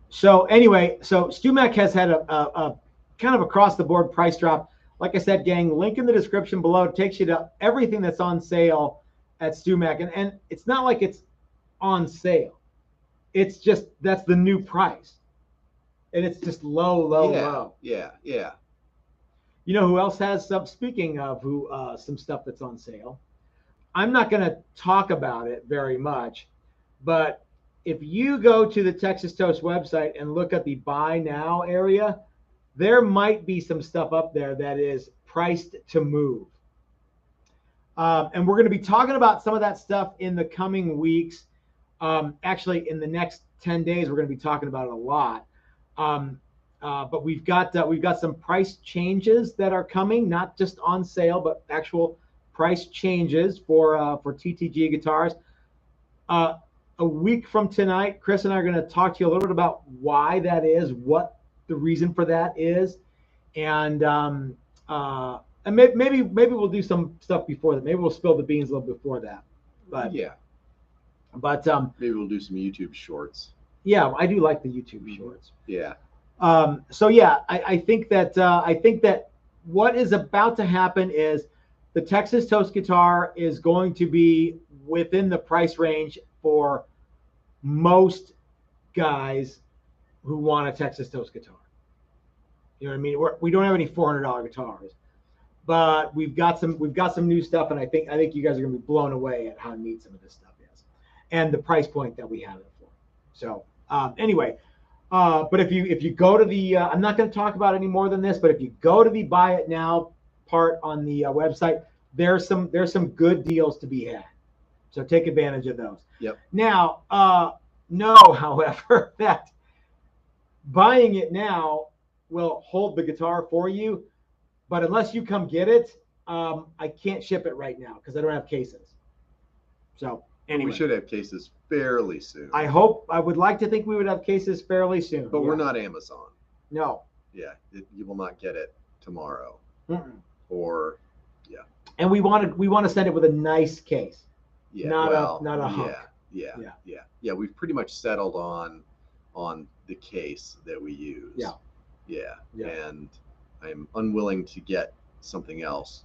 So anyway, so STEWMAC has had a kind of across the board price drop. Like I said, gang, link in the description below. It takes you to everything that's on sale at STEWMAC, and it's not like it's on sale. It's just that's the new price, and it's just low. Yeah. You know who else has some? Speaking of some stuff that's on sale, I'm not going to talk about it very much, but if you go to the Texas Toast website and look at the buy now area, there might be some stuff up there that is priced to move. And we're going to be talking about some of that stuff in the coming weeks. Actually, in the next 10 days, we're going to be talking about it a lot. But we've got some price changes that are coming, not just on sale, but actual price changes for TTG guitars. A week from tonight, Chris and I are going to talk to you a little bit about why that is, what the reason for that is, and maybe we'll do some stuff before that. Maybe we'll spill the beans a little before that. But maybe we'll do some YouTube shorts. Yeah, I do like the YouTube shorts. Yeah. So yeah, I think that what is about to happen is the Texas Toast guitar is going to be within the price range for most guys who want a Texas Toast guitar. You know what I mean? We don't have any $400 guitars, but we've got some new stuff, and I think you guys are going to be blown away at how neat some of this stuff is, and the price point that we have it for. So anyway. But if you go to the, I'm not going to talk about any more than this, but if you go to the buy it now part on the website, there's some good deals to be had. So take advantage of those. Yep. Now, know, however, that buying it now will hold the guitar for you, but unless you come get it, I can't ship it right now because I don't have cases. So anyway. We should have cases fairly soon. I would like to think we would have cases fairly soon. But we're not Amazon. No. Yeah, you will not get it tomorrow. Mm-mm. Or, yeah. And we want to send it with a nice case. Yeah. Not a hunk. Yeah. We've pretty much settled on the case that we use. Yeah. And I'm unwilling to get something else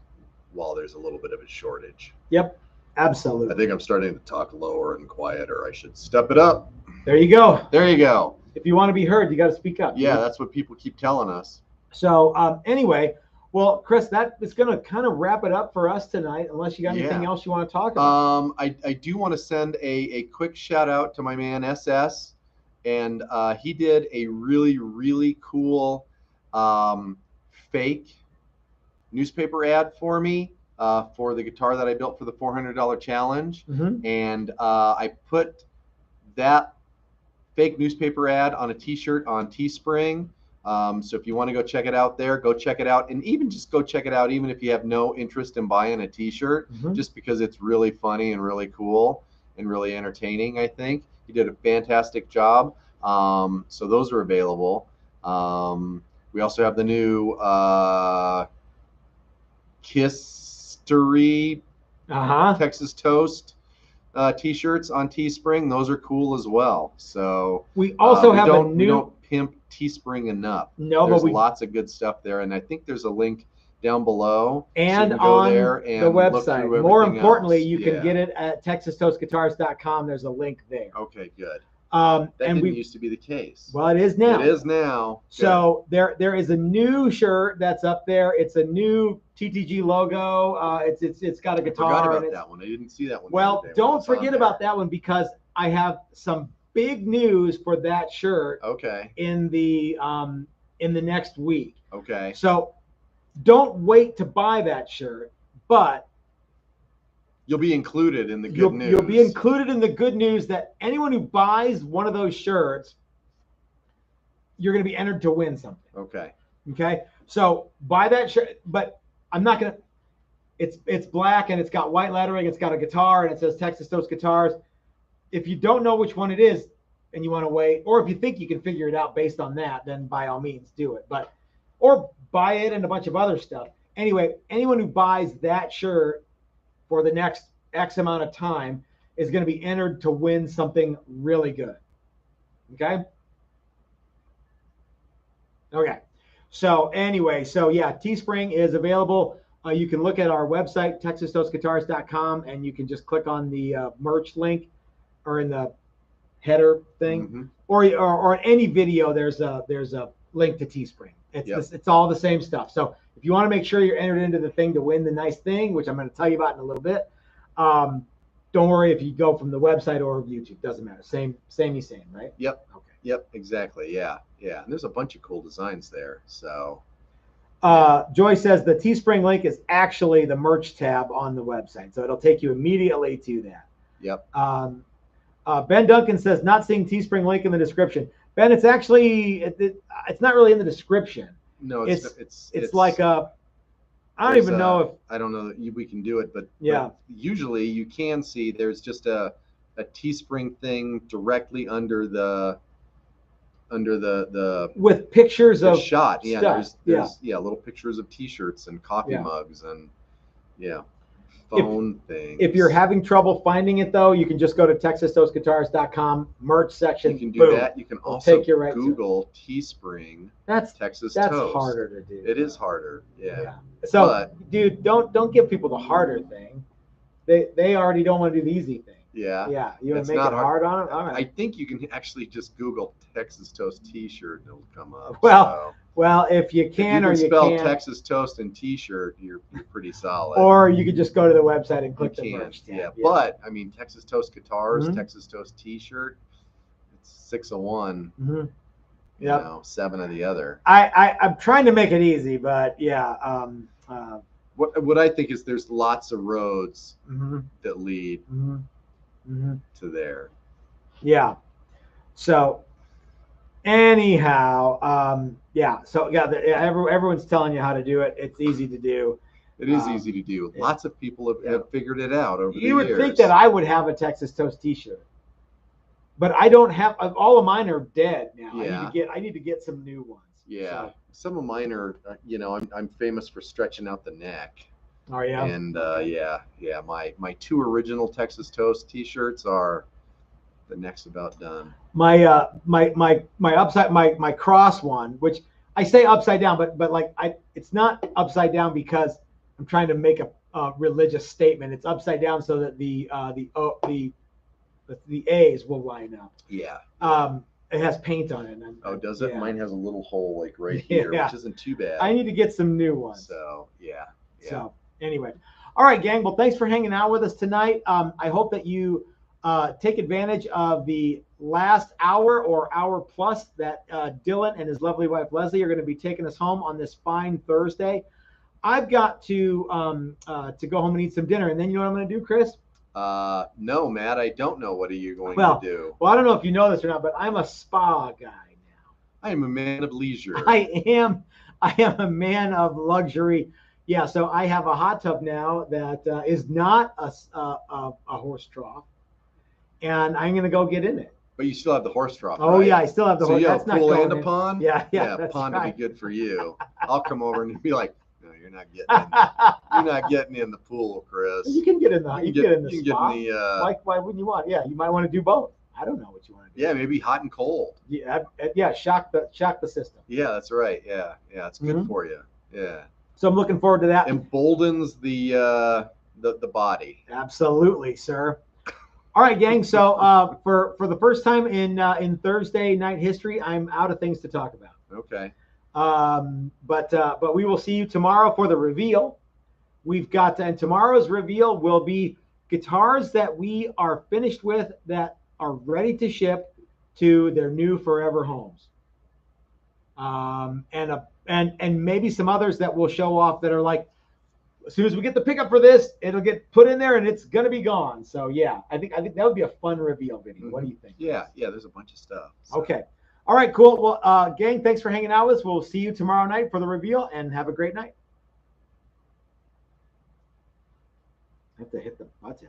while there's a little bit of a shortage. Yep. Absolutely. I think I'm starting to talk lower and quieter. I should step it up. There you go. There you go. If you want to be heard, you got to speak up. Yeah, that's what people keep telling us. So anyway, well, Chris, that is going to kind of wrap it up for us tonight, unless you got anything else you want to talk about. I do want to send a quick shout out to my man SS, and he did a really, really cool fake newspaper ad for me. For the guitar that I built for the $400 challenge. And I put that fake newspaper ad on a t-shirt on Teespring. So if you want to go check it out there, go check it out. And even just go check it out, even if you have no interest in buying a t-shirt, just because it's really funny and really cool and really entertaining, I think. He did a fantastic job. So those are available. We also have the new Kiss Texas Toast t-shirts on Teespring. Those are cool as well. So we also have a we new. don't pimp Teespring enough. No, there's but lots of good stuff there, and I think there's a link down below, and so you can on go there and the look website. through More everything importantly, else. you can get it at TexasToastGuitars.com. There's a link there. Okay, good. That didn't used to be the case. Well, it is now. It is now. So there is a new shirt that's up there. It's a new TTG logo. It's got a guitar. I forgot about that one. I didn't see that one. Well, don't forget about that one, because I have some big news for that shirt. Okay. In the next week. Okay. So don't wait to buy that shirt, but you'll be included in the good news. You'll be included in the good news that anyone who buys one of those shirts, you're going to be entered to win something. Okay. Okay. So buy that shirt, but I'm not going to. It's black and it's got white lettering. It's got a guitar and it says Texas Toast Guitars. If you don't know which one it is and you want to wait, or if you think you can figure it out based on that, then by all means do it. Or buy it and a bunch of other stuff. Anyway, anyone who buys that shirt for the next X amount of time is going to be entered to win something really good. Okay. Okay. So anyway, yeah, Teespring is available. You can look at our website, TexasToastGuitars.com, and you can just click on the merch link, or in the header thing, or in any video. There's a link to Teespring. It's all the same stuff. So if you want to make sure you're entered into the thing to win the nice thing, which I'm going to tell you about in a little bit, don't worry if you go from the website or YouTube. Doesn't matter. Same, right? Yep. Okay. Yep. Exactly. Yeah. Yeah. And there's a bunch of cool designs there. So. Joy says the Teespring link is actually the merch tab on the website, so it'll take you immediately to that. Yep. Ben Duncan says not seeing Teespring link in the description. Ben, it's actually it's not really in the description. No, it's like a. I don't even know if I don't know that we can do it, but yeah. But usually you can see there's just a Teespring thing directly under the with pictures the of shot. Yeah, stuff. there's little pictures of T-shirts and coffee mugs and phone things. If you're having trouble finding it though, you can just go to TexasToastGuitars.com merch section. You can do that. You can also take you right Google Teespring. That's Texas Toast. That's harder to do. It is harder. Yeah. So, dude, don't give people the harder thing. They already don't want to do the easy thing. Yeah. Yeah. You want to make it hard on them? All right. I think you can actually just Google Texas Toast T-shirt and it'll come up. Well, if you can, if you or spell you can't. Texas Toast and T-shirt, you're pretty solid. Or you could just go to the website and click the merch tab. Yeah, but I mean, Texas Toast Guitars, Texas Toast T-shirt, it's 6 of one. Yep. You know, 7 of the other. I'm trying to make it easy, but yeah. What I think is there's lots of roads that lead to there. Yeah. So anyhow, So everyone's telling you how to do it. It's easy to do. It is easy to do. Lots of people have figured it out over the years. You would think that I would have a Texas Toast T-shirt, but I don't have. All of mine are dead now. Yeah. I need to get some new ones. Yeah. So. Some of mine are. I'm famous for stretching out the neck. Oh yeah. And my 2 original Texas Toast T-shirts are. The neck's about done. My upside my cross one, which I say upside down, but like it's not upside down because I'm trying to make a religious statement. It's upside down so that the A's will line up. Yeah. It has paint on it. Does it? Yeah. Mine has a little hole like right here, which isn't too bad. I need to get some new ones. So yeah. So anyway, all right, gang. Well, thanks for hanging out with us tonight. I hope that you. Take advantage of the last hour or hour plus that Dylan and his lovely wife Leslie are going to be taking us home on this fine Thursday. I've got to go home and eat some dinner, and then you know what I'm going to do, Chris? No, Matt, I don't know. What are you going to do? Well, I don't know if you know this or not, but I'm a spa guy now. I am a man of leisure. I am a man of luxury. Yeah, so I have a hot tub now that is not a horse trough. And I'm gonna go get in it. But you still have the horse trough. Oh right? Yeah, I still have the horse. So you have a pool and a pond. Yeah, a pond would be good for you. I'll come over and be like, no, you're You're not getting in the pool, Chris. You can get in the You can get in the you can spa. get in the Why wouldn't you want? Yeah, you might want to do both. I don't know what you want to do. yeah, maybe hot and cold. Yeah, shock the system. Yeah, that's right. Yeah, it's good for you. Yeah. So I'm looking forward to that. Emboldens the body. Absolutely, sir. All right, gang. So for the first time in Thursday night history, I'm out of things to talk about. Okay. But we will see you tomorrow for the reveal. We've got and tomorrow's reveal will be guitars that we are finished with that are ready to ship to their new forever homes. And maybe some others that we'll show off that are like, as soon as we get the pickup for this, it'll get put in there and it's gonna be gone. So yeah, I think that would be a fun reveal video. What do you think? Yeah, there's a bunch of stuff. So. Okay. All right, cool. Well, gang, thanks for hanging out with us. We'll see you tomorrow night for the reveal, and have a great night. I have to hit the button.